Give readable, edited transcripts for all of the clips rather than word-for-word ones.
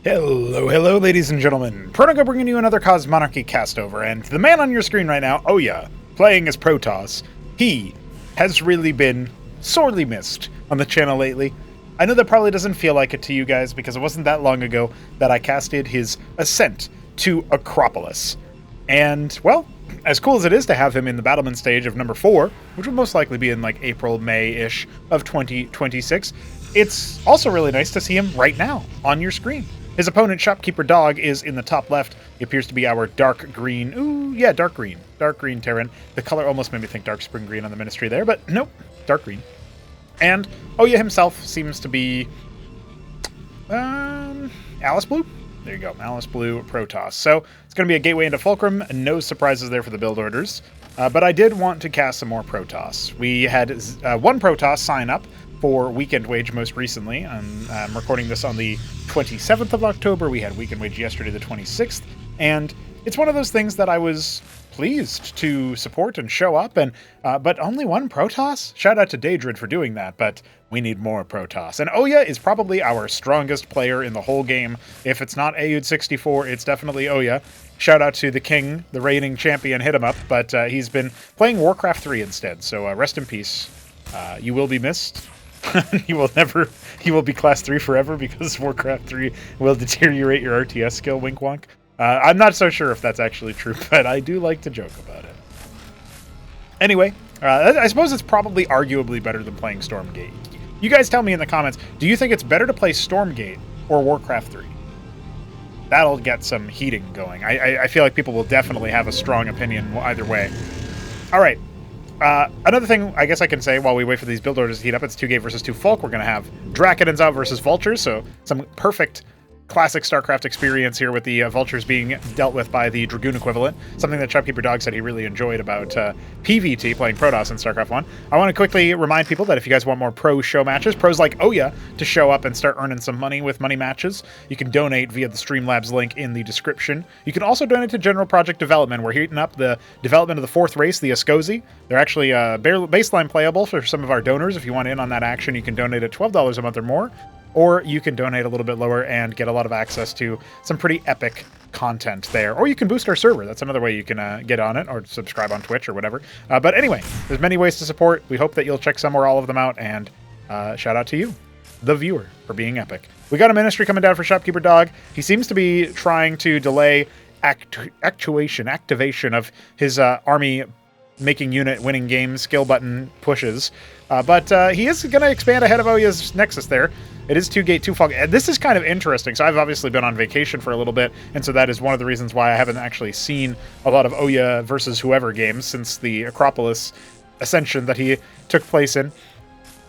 Hello, ladies and gentlemen. Pronogo bringing you another Cosmonarchy castover, and the man on your screen right now, Oya, playing as Protoss. He has really been sorely missed on the channel lately. I know that probably doesn't feel like it to you guys, because it wasn't that long ago that I casted his ascent to Acropolis. And, well, as cool as it is to have him in the Battlement stage of number 4, which will most likely be in like April, May-ish of 2026, it's also really nice to see him right now on your screen. His opponent, Shopkeeper Dog, is in the top left. He appears to be our dark green. Ooh, yeah, dark green. Dark green Terran. The color almost made me think dark spring green on the Ministry there, but nope, dark green. And Oya himself seems to be Alice Blue? There you go, Alice Blue Protoss. So it's going to be a gateway into Fulcrum. No surprises there for the build orders. But I did want to cast some more Protoss. We had one Protoss sign up for Weekend Wage most recently. I'm recording this on the 27th of October. We had Weekend Wage yesterday, the 26th. And it's one of those things that I was pleased to support and show up, and but only one Protoss? Shout out to Daedrid for doing that, but we need more Protoss. And Oya is probably our strongest player in the whole game. If it's not Aud64, it's definitely Oya. Shout out to the king, the reigning champion, hit him up, but he's been playing Warcraft 3 instead, so rest in peace. You will be missed. You will be class 3 forever, because Warcraft 3 will deteriorate your RTS skill, wink wonk. I'm not so sure if that's actually true, but I do like to joke about it. Anyway, I suppose it's probably arguably better than playing Stormgate. You guys tell me in the comments, do you think it's better to play Stormgate or Warcraft 3? That'll get some heating going. I feel like people will definitely have a strong opinion either way. All right. Another thing I guess I can say while we wait for these build orders to heat up, it's 2-Gate versus 2 Folk. We're going to have Drakidons out versus Vultures, so some perfect classic Starcraft experience here with the Vultures being dealt with by the Dragoon equivalent, something that Shopkeeper Dog said he really enjoyed about PvT, playing Protoss in Starcraft 1. I want to quickly remind people that if you guys want more pro show matches, pros like Oya, to show up and start earning some money with money matches, you can donate via the Streamlabs link in the description. You can also donate to general project development. We're heating up the development of the 4th race, the Ascozi. They're actually baseline playable for some of our donors. If you want in on that action, you can donate at $12 a month or more. Or you can donate a little bit lower and get a lot of access to some pretty epic content there. Or you can boost our server. That's another way you can get on it, or subscribe on Twitch or whatever. But anyway, there's many ways to support. We hope that you'll check some or all of them out, and shout out to you, the viewer, for being epic. We got a Ministry coming down for Shopkeeper Dog. He seems to be trying to delay activation of his army making unit winning game skill button pushes. But he is going to expand ahead of Oya's Nexus there. It is 2-Gate, 2 Fog. And this is kind of interesting. So I've obviously been on vacation for a little bit, and so that is one of the reasons why I haven't actually seen a lot of Oya versus whoever games since the Acropolis Ascension that he took place in,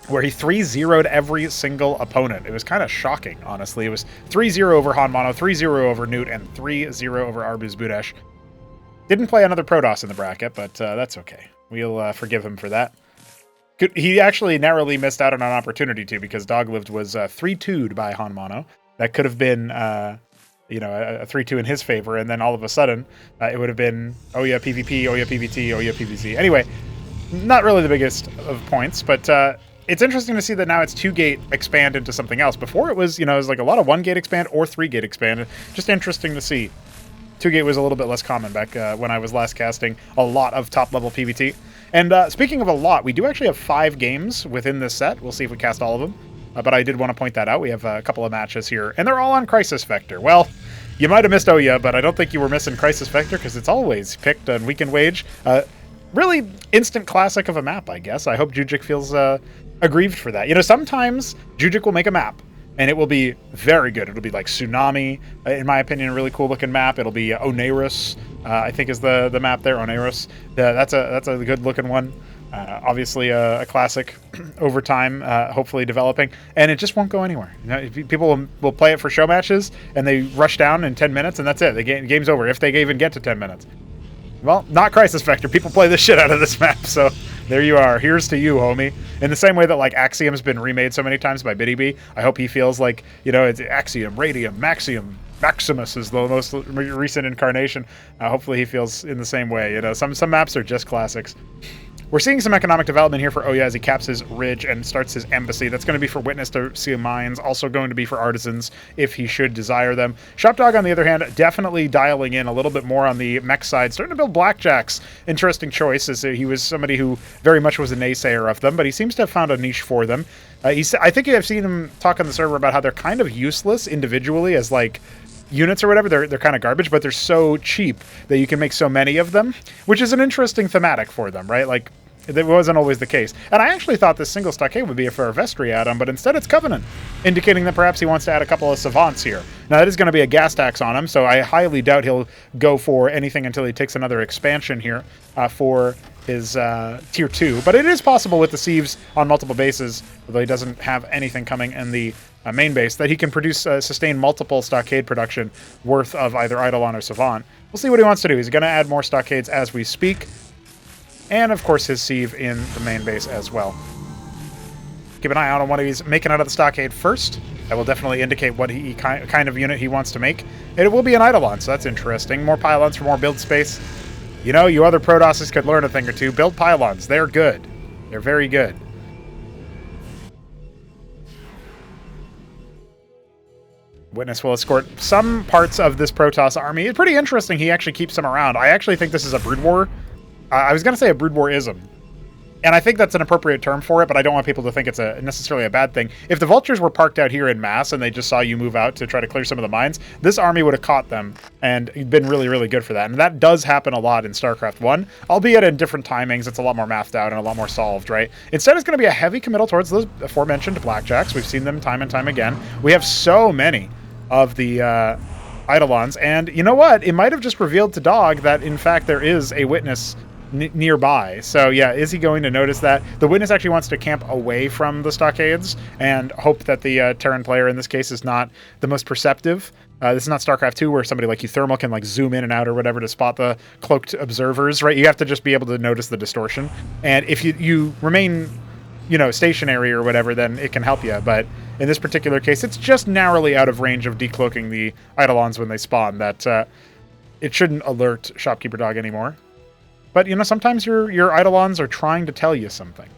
where he 3-0'd every single opponent. It was kind of shocking, honestly. It was 3-0 over Han Mono, 3-0 over Newt, and 3-0 over Arbuz Budesh. Didn't play another Protoss in the bracket, but that's okay. We'll forgive him for that. He actually narrowly missed out on an opportunity to, because Doglived was 3-2'd by Han Mono. That could have been, a 3-2 in his favor, and then all of a sudden, it would have been Oya PvP, Oya PvT, Oya PvZ. Anyway, not really the biggest of points, but it's interesting to see that now it's 2-Gate expand into something else. Before it was, it was like a lot of 1-Gate expand or 3-Gate expand. Just interesting to see. 2-Gate was a little bit less common back when I was last casting a lot of top-level PvT. And speaking of a lot, we do actually have 5 games within this set. We'll see if we cast all of them. But I did want to point that out. We have a couple of matches here, and they're all on Crisis Vector. Well, you might have missed Oya, but I don't think you were missing Crisis Vector, because it's always picked on Weekend Wage. Really instant classic of a map, I guess. I hope Jujic feels aggrieved for that. Sometimes Jujic will make a map, and it will be very good. It'll be like Tsunami, in my opinion, a really cool-looking map. It'll be Oneirus, I think is the map there, Oneirus. That's a good-looking one. Obviously a classic over time, hopefully developing, and it just won't go anywhere. People will play it for show matches, and they rush down in 10 minutes, and that's it. The game's over, if they even get to 10 minutes. Well, not Crisis Vector. People play the shit out of this map, so there you are. Here's to you, homie. In the same way that, like, Axiom's been remade so many times by Biddy B, I hope he feels like, it's Axiom, Radium, Maxium, Maximus is the most recent incarnation. Hopefully he feels in the same way. Some maps are just classics. we're seeing some economic development here for Oya as he caps his ridge and starts his embassy. That's going to be for Witness to see mines, also going to be for artisans if he should desire them. Shopdog, on the other hand, definitely dialing in a little bit more on the mech side, starting to build Blackjacks. Interesting choice, as he was somebody who very much was a naysayer of them, but he seems to have found a niche for them. I think I've seen him talk on the server about how they're kind of useless individually as, like, units or whatever. They're kind of garbage, but they're so cheap that you can make so many of them, which is an interesting thematic for them, right? Like, it wasn't always the case. And I actually thought this single stockade would be a fair vestry add-on, but instead it's Covenant, indicating that perhaps he wants to add a couple of savants here. Now, that is going to be a gas tax on him, so I highly doubt he'll go for anything until he takes another expansion here for his tier 2. But it is possible with the sieves on multiple bases, although he doesn't have anything coming in the main base, that he can produce sustain multiple stockade production worth of either Eidolon or Savant. We'll see what he wants to do. He's going to add more stockades as we speak. And, of course, his sieve in the main base as well. Keep an eye out on what he's making out of the stockade first. That will definitely indicate what kind of unit he wants to make. It will be an Eidolon, so that's interesting. More pylons for more build space. You know, you other Protosses could learn a thing or two. Build pylons. They're good. They're very good. Witness will escort some parts of this Protoss army. It's pretty interesting he actually keeps them around. I actually think this is a Brood War. I was going to say a Brood War-ism. And I think that's an appropriate term for it, but I don't want people to think it's necessarily a bad thing. If the vultures were parked out here in mass and they just saw you move out to try to clear some of the mines, this army would have caught them and been really, really good for that. And that does happen a lot in StarCraft 1, albeit in different timings. It's a lot more mathed out and a lot more solved, right? Instead, it's going to be a heavy committal towards those aforementioned Blackjacks. We've seen them time and time again. We have so many of the Eidolons, and you know what? It might have just revealed to Dog that, in fact, there is a Witness nearby. So yeah, is he going to notice that? The Witness actually wants to camp away from the stockades and hope that the Terran player in this case is not the most perceptive. This is not StarCraft 2 where somebody like Euthermal can like zoom in and out or whatever to spot the cloaked observers, right? You have to just be able to notice the distortion. And if you remain, you know, stationary or whatever, then it can help you. But in this particular case, it's just narrowly out of range of decloaking the Eidolons when they spawn that it shouldn't alert Shopkeeper Dog anymore. But, you know, sometimes your Eidolons are trying to tell you something.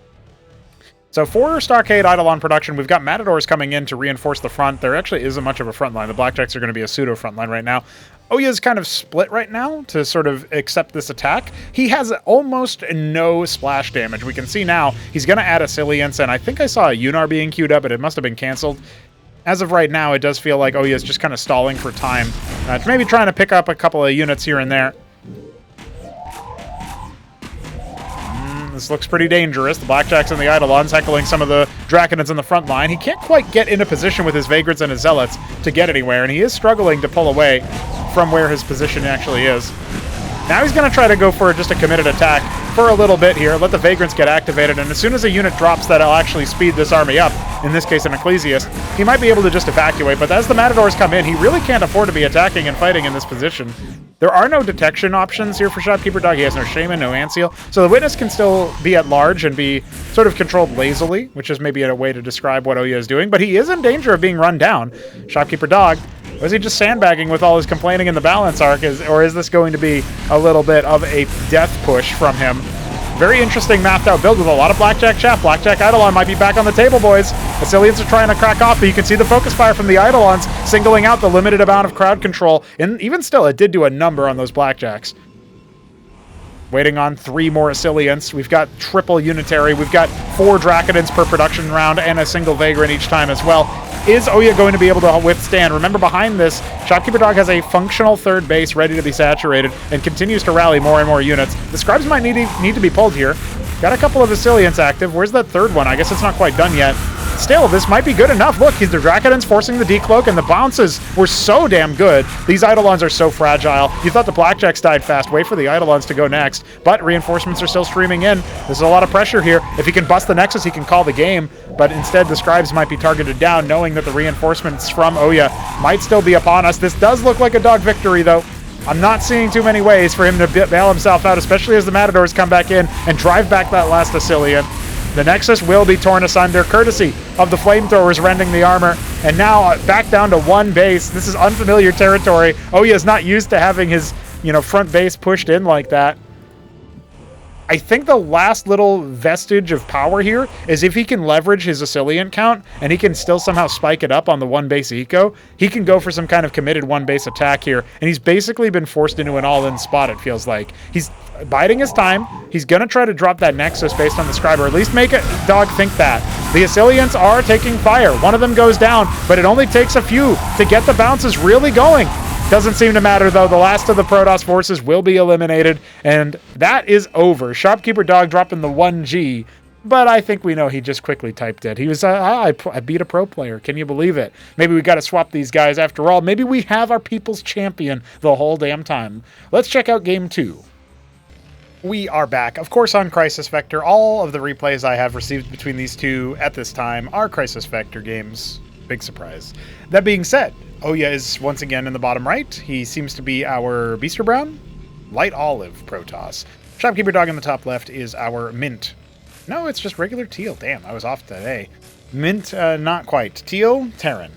So for Stockade Eidolon production, we've got Matadors coming in to reinforce the front. There actually isn't much of a front line. The Blackjacks are going to be a pseudo front line right now. Oya's kind of split right now to sort of accept this attack. He has almost no splash damage. We can see now he's going to add Asilience, and I think I saw a Yunar being queued up, but it must have been canceled. As of right now, it does feel like Oya's just kind of stalling for time. Maybe trying to pick up a couple of units here and there. This looks pretty dangerous. The Blackjacks and the Eidolons heckling some of the Draconids in the front line. He can't quite get into position with his Vagrants and his Zealots to get anywhere, and he is struggling to pull away from where his position actually is. Now he's going to try to go for just a committed attack for a little bit here, let the Vagrants get activated, and as soon as a unit drops that'll actually speed this army up, in this case an Ecclesiast, he might be able to just evacuate, but as the Matadors come in, he really can't afford to be attacking and fighting in this position. There are no detection options here for Shopkeeper Dog. He has no Shaman, no Anseal, so the Witness can still be at large and be sort of controlled lazily, which is maybe a way to describe what Oya is doing, but he is in danger of being run down. Shopkeeper Dog, was he just sandbagging with all his complaining in the balance arc, or is this going to be a little bit of a death push from him? Very interesting mapped out build with a lot of Blackjack chaff. Blackjack Eidolon might be back on the table, boys. Asilians are trying to crack off, but you can see the focus fire from the Eidolons singling out the limited amount of crowd control. And even still, it did do a number on those Blackjacks. Waiting on 3 more Asilians. We've got triple Unitary. We've got 4 Draconids per production round and a single Vagrant each time as well. Is Oya going to be able to withstand? Remember, behind this, Shopkeeper Dog has a functional third base ready to be saturated and continues to rally more and more units. The Scribes might need to be pulled here. Got a couple of Asilians active. Where's that third one? I guess it's not quite done yet. Still, this might be good enough. Look, the Draconids forcing the decloak, and the bounces were so damn good. These Eidolons are so fragile. You thought the Blackjacks died fast. Wait for the Eidolons to go next. But reinforcements are still streaming in. There's a lot of pressure here. If he can bust the Nexus, he can call the game. But instead, the Scribes might be targeted down, knowing that the reinforcements from Oya might still be upon us. This does look like a Dog victory, though. I'm not seeing too many ways for him to bail himself out, especially as the Matadors come back in and drive back that last Asilian. The Nexus will be torn asunder, courtesy of the flamethrowers rending the armor. And now back down to 1 base. This is unfamiliar territory. Oya is not used to having his, front base pushed in like that. I think the last little vestige of power here is if he can leverage his Asciliant count and he can still somehow spike it up on the one base eco, he can go for some kind of committed one base attack here. And he's basically been forced into an all-in spot, it feels like. He's biding his time. He's going to try to drop that Nexus based on the Scribe, or at least make a dog think that. The Asciliants are taking fire. One of them goes down, but it only takes a few to get the bounces really going. Doesn't seem to matter, though. The last of the Protoss forces will be eliminated, and that is over. Shopkeeper Dog dropping the 1G, but I think we know he just quickly typed it. He was, I beat a pro player. Can you believe it? Maybe we got to swap these guys after all. Maybe we have our people's champion the whole damn time. Let's check out Game 2. We are back, of course, on Crisis Vector. All of the replays I have received between these two at this time are Crisis Vector games. Big surprise. That being said, Oya is once again in the bottom right. He seems to be our Beaster Brown, Light Olive Protoss. Shopkeeper Dog in the top left is our Mint. No, it's just regular Teal. Damn, I was off today. Mint, not quite. Teal, Terran.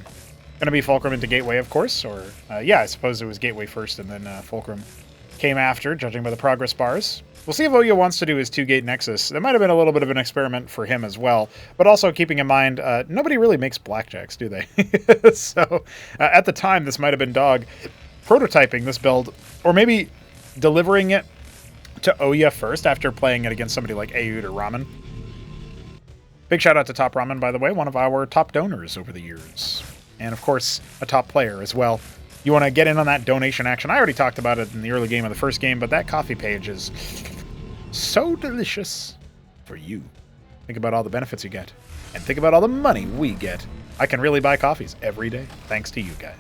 Gonna be Fulcrum into Gateway, of course, or, yeah, I suppose it was Gateway first and then Fulcrum came after, judging by the progress bars. We'll see if Oya wants to do his 2-gate Nexus. That might have been a little bit of an experiment for him as well, but also keeping in mind, nobody really makes Blackjacks, do they? So, at the time, this might have been Dog prototyping this build, or maybe delivering it to Oya first after playing it against somebody like Aud or Ramen. Big shout out to Top Ramen, by the way, one of our top donors over the years. And, of course, a top player as well. You want to get in on that donation action. I already talked about it in the early game of the first game, but that coffee page is so delicious for you. Think about all the benefits you get, and think about all the money we get. I can really buy coffees every day, thanks to you guys.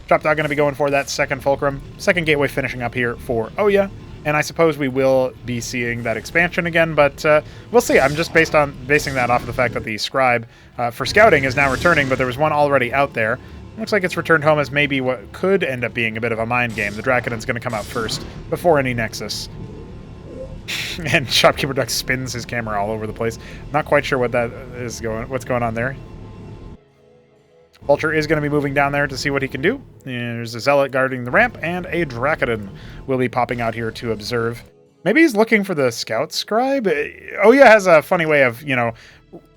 Drop Dog going to be going for that second Fulcrum. Second Gateway finishing up here for Oya, and I suppose we will be seeing that expansion again, but we'll see. I'm just basing that off of the fact that the Scribe for scouting is now returning, but there was one already out there. Looks like it's returned home as maybe what could end up being a bit of a mind game. The Draconid's going to come out first, before any Nexus. And Shopkeeper Duck spins his camera all over the place. Not quite sure what that is what's going on there. Vulture is going to be moving down there to see what he can do. There's a Zealot guarding the ramp, and a Draconid will be popping out here to observe. Maybe he's looking for the Scout Scribe? Oya has a funny way of, you know,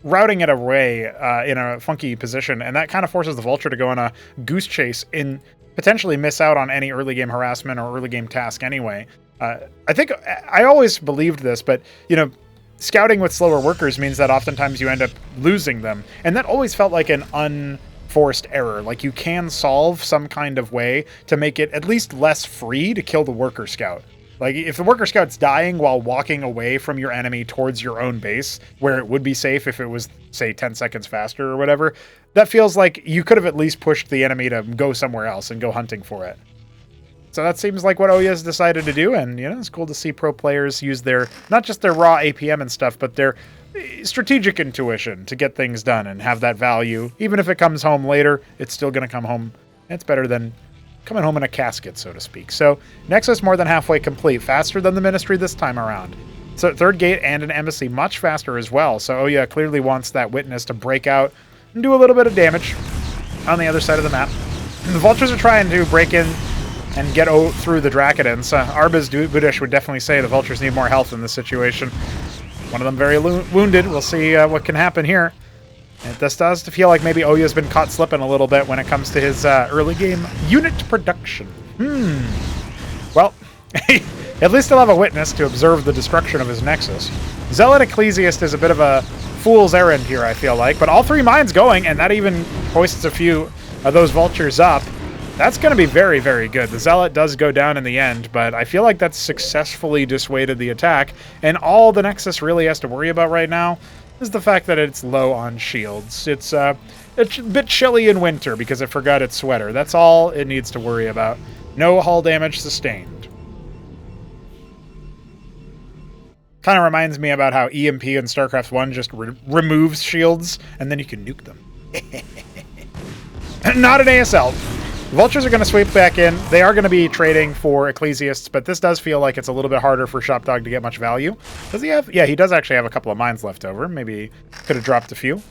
routing it away in a funky position, and that kind of forces the Vulture to go on a goose chase and potentially miss out on any early game harassment or early game task anyway. I think I always believed this, but, you know, scouting with slower workers means that oftentimes you end up losing them, and that always felt like an unforced error. Like, you can solve some kind of way to make it at least less free to kill the worker scout. Like, if the worker scout's dying while walking away from your enemy towards your own base, where it would be safe if it was, say, 10 seconds faster or whatever, that feels like you could have at least pushed the enemy to go somewhere else and go hunting for it. So that seems like what Oya's decided to do, and, you know, it's cool to see pro players use their, not just their raw APM and stuff, but their strategic intuition to get things done and have that value. Even if it comes home later, it's still going to come home. It's better than coming home in a casket, so to speak. So, Nexus more than halfway complete, faster than the Ministry this time around. So, third gate and an embassy much faster as well. So, Oya clearly wants that Witness to break out and do a little bit of damage on the other side of the map. And the Vultures are trying to break in and get through the Draconidans. Arbaz Budish would definitely say the Vultures need more health in this situation. One of them very wounded. We'll see what can happen here. This does feel like maybe Oya's been caught slipping a little bit when it comes to his early game unit production. Well, at least he'll have a Witness to observe the destruction of his Nexus. Zealot Ecclesiast is a bit of a fool's errand here, I feel like, but all three mines going, and that even hoists a few of those Vultures up. That's going to be very, very good. The Zealot does go down in the end, but I feel like that's successfully dissuaded the attack, and all the Nexus really has to worry about right now is the fact that it's low on shields. It's a bit chilly in winter because it forgot its sweater. That's all it needs to worry about. No hull damage sustained. Kind of reminds me about how EMP in Starcraft 1 just removes shields, and then you can nuke them. Not an ASL. Vultures are going to sweep back in. They are going to be trading for Ecclesiasts, but this does feel like it's a little bit harder for Shopdog to get much value. Does he have? Yeah, he does actually have a couple of mines left over. Maybe could have dropped a few.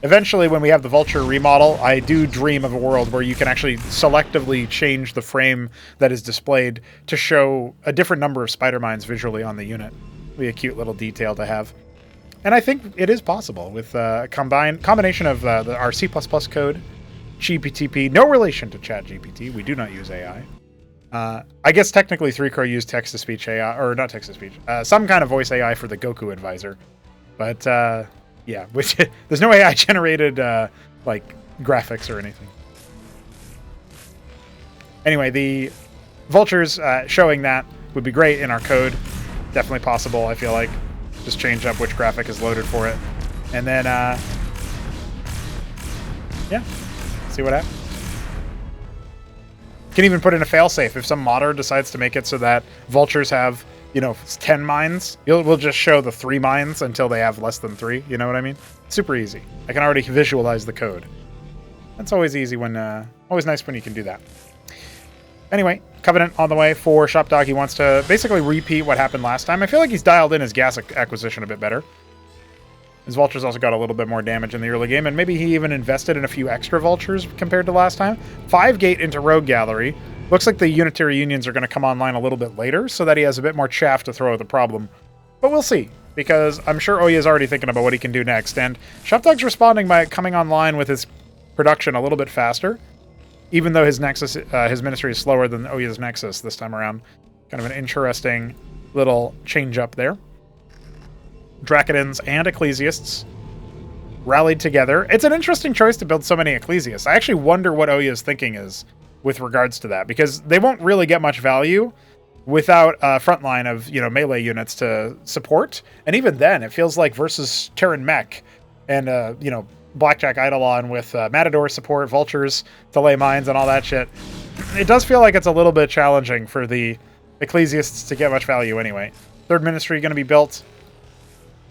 Eventually, when we have the Vulture remodel, I do dream of a world where you can actually selectively change the frame that is displayed to show a different number of spider mines visually on the unit. It'd be a cute little detail to have. And I think it is possible with a combination of our C++ code, GPTP, no relation to ChatGPT. We do not use AI. I guess technically 3Crow used text-to-speech AI, or not text-to-speech, some kind of voice AI for the Goku advisor. But, yeah, which there's no AI-generated, like, graphics or anything. Anyway, the vultures showing that would be great in our code. Definitely possible, I feel like. Just change up which graphic is loaded for it. And then, yeah, see what happens. Can even put in a failsafe. If some modder decides to make it so that vultures have, 10 mines, we'll just show the 3 mines until they have less than 3. You know what I mean? Super easy. I can already visualize the code. That's always easy when, always nice when you can do that. Anyway, Covenant on the way for Shopdog. He wants to basically repeat what happened last time. I feel like he's dialed in his gas acquisition a bit better. His vultures also got a little bit more damage in the early game, and maybe he even invested in a few extra vultures compared to last time. 5 gate into Rogue Gallery. Looks like the Unitary Unions are going to come online a little bit later, so that he has a bit more chaff to throw at the problem. But we'll see, because I'm sure Oya is already thinking about what he can do next, and Shopdog's responding by coming online with his production a little bit faster. Even though his Nexus, his ministry is slower than Oya's Nexus this time around. Kind of an interesting little change up there. Dracodins and Ecclesiasts rallied together. It's an interesting choice to build so many Ecclesiasts. I actually wonder what Oya's thinking is with regards to that, because they won't really get much value without a front line of, melee units to support. And even then, it feels like versus Terran Mech and, Blackjack Eidolon with Matador support, Vultures to lay mines and all that shit. It does feel like it's a little bit challenging for the Ecclesiasts to get much value anyway. Third Ministry going to be built.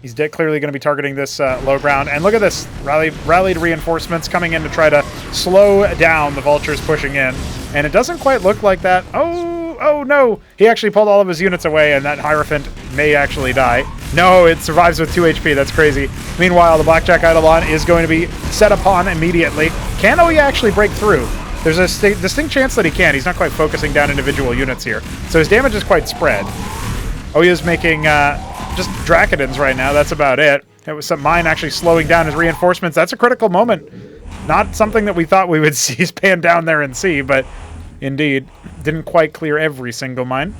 He's clearly going to be targeting this low ground. And look at this. Rallied reinforcements coming in to try to slow down the Vultures pushing in. And it doesn't quite look like that. Oh no! He actually pulled all of his units away, and that Hierophant may actually die. No, it survives with 2 HP. That's crazy. Meanwhile, the Blackjack Eidolon is going to be set upon immediately. Can Oya actually break through? There's a distinct chance that he can. He's not quite focusing down individual units here. So his damage is quite spread. Oya's making just Dracodins right now. That's about it. It was some mine actually slowing down his reinforcements. That's a critical moment. Not something that we thought we would see span down there and see, but indeed, didn't quite clear every single mine.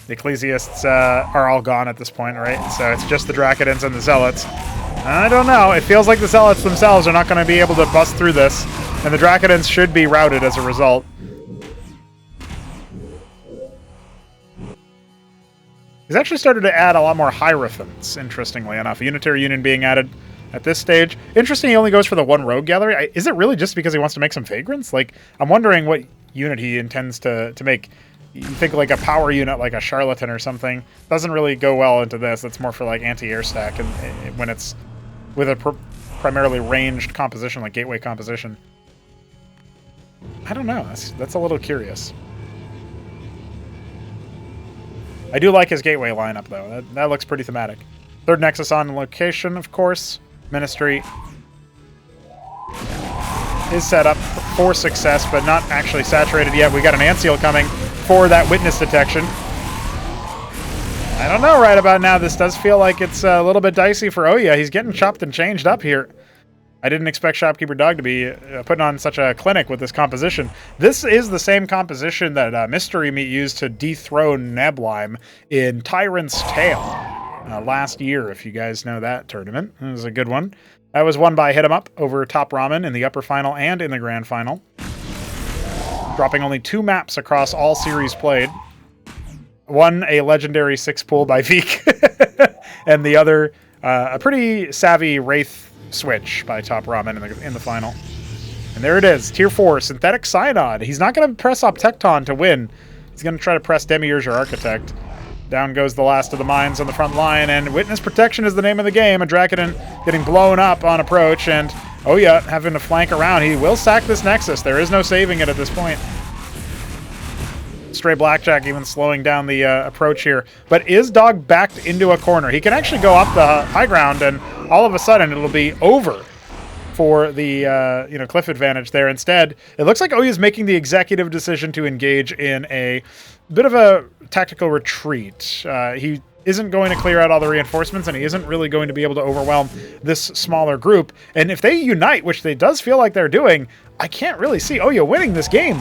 The Ecclesiasts are all gone at this point, right? So it's just the Dracodins and the Zealots. I don't know. It feels like the Zealots themselves are not going to be able to bust through this, and the Dracodins should be routed as a result. He's actually started to add a lot more Hierophants, interestingly enough. A Unitary Union being added at this stage. Interesting, he only goes for the 1 Rogue Gallery. Is it really just because he wants to make some Vagrants? Like, I'm wondering what unit he intends to make. You think like a power unit, like a Charlatan or something. Doesn't really go well into this. It's more for like anti-air stack, and when it's with a primarily ranged composition, like gateway composition. I don't know. That's a little curious. I do like his gateway lineup, though. That looks pretty thematic. Third Nexus on location, of course. Ministry is set up for success, but not actually saturated yet. We got an Ant-Seal coming for that witness detection. I don't know right about now. This does feel like it's a little bit dicey for Oya. He's getting chopped and changed up here. I didn't expect Shopkeeper Dog to be putting on such a clinic with this composition. This is the same composition that Mystery Meat used to dethrone Neblime in Tyrant's Tale last year, if you guys know that tournament. It was a good one. That was won by Hit 'em Up over Top Ramen in the upper final and in the grand final. Dropping only 2 maps across all series played. One, a legendary 6-pool by Veek, and the other, a pretty savvy Wraith switch by Top Ramen in the final. And there it is, Tier 4, Synthetic Synod. He's not going to press Optecton to win. He's going to try to press Demiurge or Architect. Down goes the last of the mines on the front line, and Witness Protection is the name of the game. A Dracodin getting blown up on approach, and Oya having to flank around. He will sack this Nexus. There is no saving it at this point. Stray Blackjack even slowing down the approach here. But is Dog backed into a corner? He can actually go up the high ground, and all of a sudden it'll be over for the cliff advantage there. Instead, it looks like Ouya is making the executive decision to engage in a bit of a tactical retreat. He isn't going to clear out all the reinforcements, and he isn't really going to be able to overwhelm this smaller group. And if they unite, which they does feel like they're doing, I can't really see Ouya winning this game.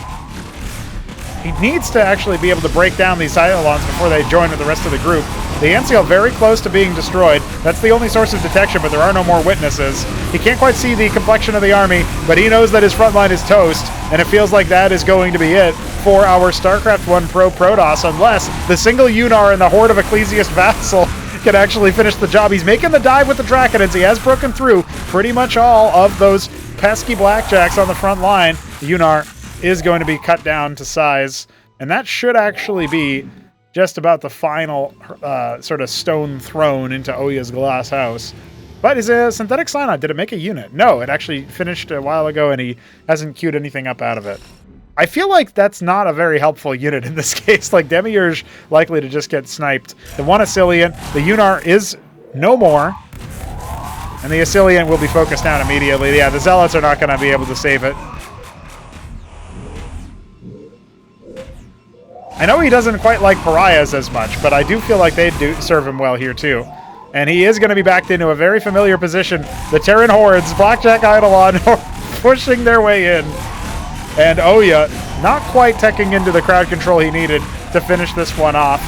He needs to actually be able to break down these Eidolons before they join with the rest of the group. The Anciel very close to being destroyed. That's the only source of detection, but there are no more witnesses. He can't quite see the complexion of the army, but he knows that his front line is toast, and it feels like that is going to be it for our StarCraft 1 Pro Protoss, unless the single Unar and the Horde of Ecclesiast Vassal can actually finish the job. He's making the dive with the Draconids. He has broken through pretty much all of those pesky Blackjacks on the front line. The Unar is going to be cut down to size, and that should actually be just about the final sort of stone thrown into Ouya's glass house. But is a synthetic Synod, did it make a unit? No, it actually finished a while ago, and he hasn't queued anything up out of it. I feel like that's not a very helpful unit in this case. Like, Demiurge likely to just get sniped. The one Assylian, the Unar is no more, and the Assylian will be focused down immediately. Yeah, the Zealots are not going to be able to save it. I know he doesn't quite like pariahs as much, but I do feel like they do serve him well here too. And he is going to be backed into a very familiar position. The Terran Hordes, Blackjack Eidolon, pushing their way in. And Ouya not quite teching into the crowd control he needed to finish this one off.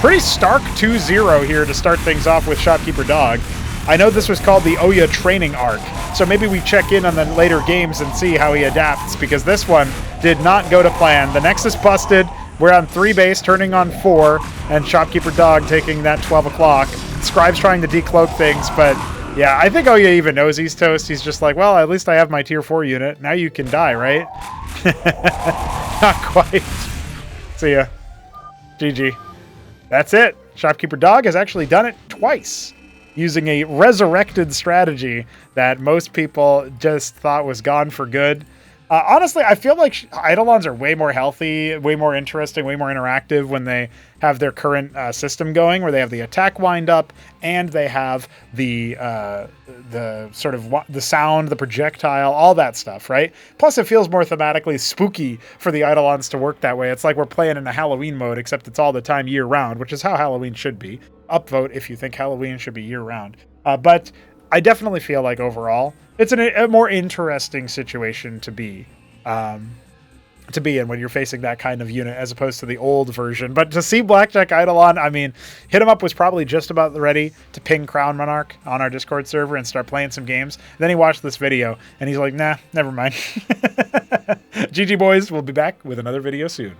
Pretty stark 2-0 here to start things off with Shopkeeper Dog. I know this was called the Ouya training arc, so maybe we check in on the later games and see how he adapts, because this one did not go to plan. The Nexus busted. We're on 3 base, turning on 4, and Shopkeeper Dog taking that 12 o'clock. Scribe's trying to decloak things, but yeah, I think Ouya even knows he's toast. He's just like, well, at least I have my tier 4 unit. Now you can die, right? Not quite. See ya. GG. That's it. Shopkeeper Dog has actually done it twice, using a resurrected strategy that most people just thought was gone for good. Honestly, I feel like Eidolons are way more healthy, way more interesting, way more interactive when they have their current system going, where they have the attack wind up and they have the sort of the sound, the projectile, all that stuff, right? Plus, it feels more thematically spooky for the Eidolons to work that way. It's like we're playing in a Halloween mode, except it's all the time year round, which is how Halloween should be. Upvote if you think Halloween should be year round. But I definitely feel like overall, it's a more interesting situation to be in when you're facing that kind of unit as opposed to the old version. But to see Blackjack Eidolon, I mean, Hit 'em Up was probably just about ready to ping Crown Monarch on our Discord server and start playing some games. Then he watched this video and he's like, nah, never mind. GG boys, we'll be back with another video soon.